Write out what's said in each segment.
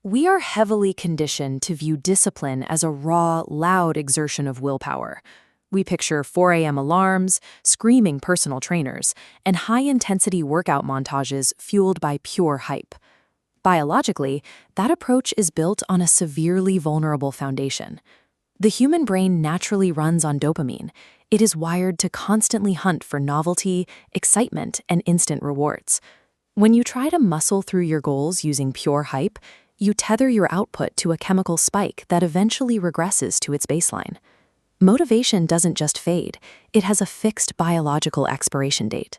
We are heavily conditioned to view discipline as a raw, loud exertion of willpower. We picture 4 a.m. alarms, screaming personal trainers, and high-intensity workout montages fueled by pure hype. Biologically, that approach is built on a severely vulnerable foundation. The human brain naturally runs on dopamine. It is wired to constantly hunt for novelty, excitement, and instant rewards. When you try to muscle through your goals using pure hype, you tether your output to a chemical spike that eventually regresses to its baseline. Motivation doesn't just fade, it has a fixed biological expiration date.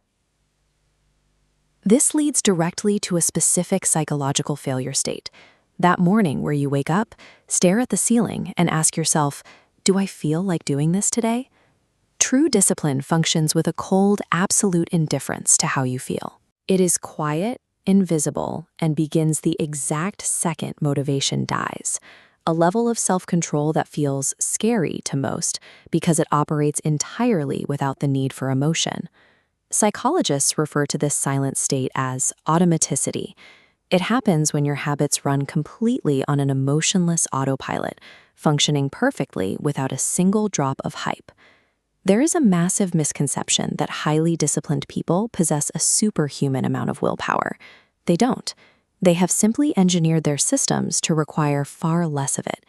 This leads directly to a specific psychological failure state. That morning where you wake up, stare at the ceiling, and ask yourself, "Do I feel like doing this today?" True discipline functions with a cold, absolute indifference to how you feel. It is quiet, invisible, and begins the exact second motivation dies. A level of self-control that feels scary to most because it operates entirely without the need for emotion. Psychologists refer to this silent state as automaticity. It happens when your habits run completely on an emotionless autopilot, functioning perfectly without a single drop of hype. There is a massive misconception that highly disciplined people possess a superhuman amount of willpower. They don't. They have simply engineered their systems to require far less of it.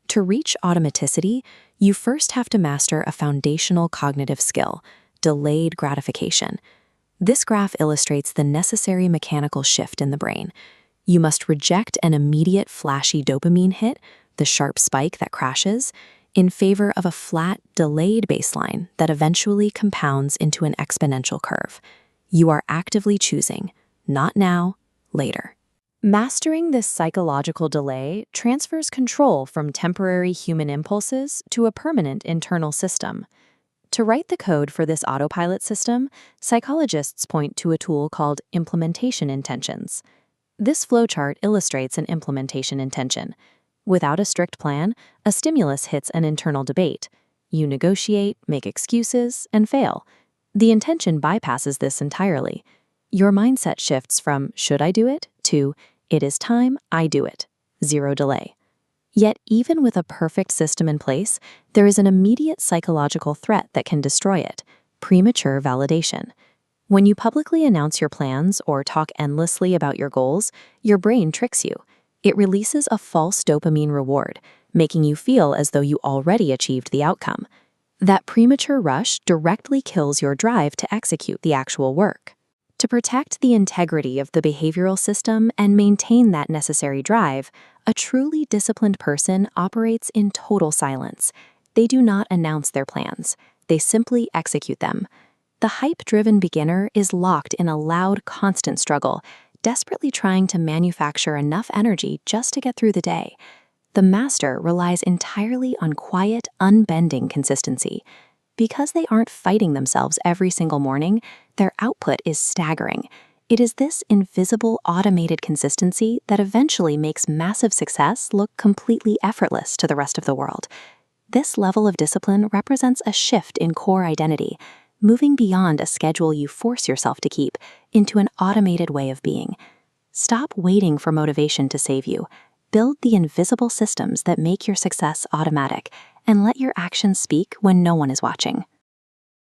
To reach automaticity, you first have to master a foundational cognitive skill, delayed gratification. This graph illustrates the necessary mechanical shift in the brain. You must reject an immediate flashy dopamine hit, the sharp spike that crashes, in favor of a flat, delayed baseline that eventually compounds into an exponential curve. You are actively choosing, not now, later. Mastering this psychological delay transfers control from temporary human impulses to a permanent internal system. To write the code for this autopilot system, psychologists point to a tool called implementation intentions. This flowchart illustrates an implementation intention. Without a strict plan, a stimulus hits an internal debate. You negotiate, make excuses, and fail. The intention bypasses this entirely. Your mindset shifts from "should I do it?" to "it is time I do it." Zero delay. Yet, even with a perfect system in place, there is an immediate psychological threat that can destroy it: premature validation. When you publicly announce your plans or talk endlessly about your goals, your brain tricks you. It releases a false dopamine reward, making you feel as though you already achieved the outcome. That premature rush directly kills your drive to execute the actual work. To protect the integrity of the behavioral system and maintain that necessary drive, a truly disciplined person operates in total silence. They do not announce their plans. They simply execute them. The hype-driven beginner is locked in a loud, constant struggle, desperately trying to manufacture enough energy just to get through the day. The master relies entirely on quiet, unbending consistency. Because they aren't fighting themselves every single morning, their output is staggering. It is this invisible, automated consistency that eventually makes massive success look completely effortless to the rest of the world. This level of discipline represents a shift in core identity, moving beyond a schedule you force yourself to keep into an automated way of being. Stop waiting for motivation to save you. Build the invisible systems that make your success automatic, and let your actions speak when no one is watching.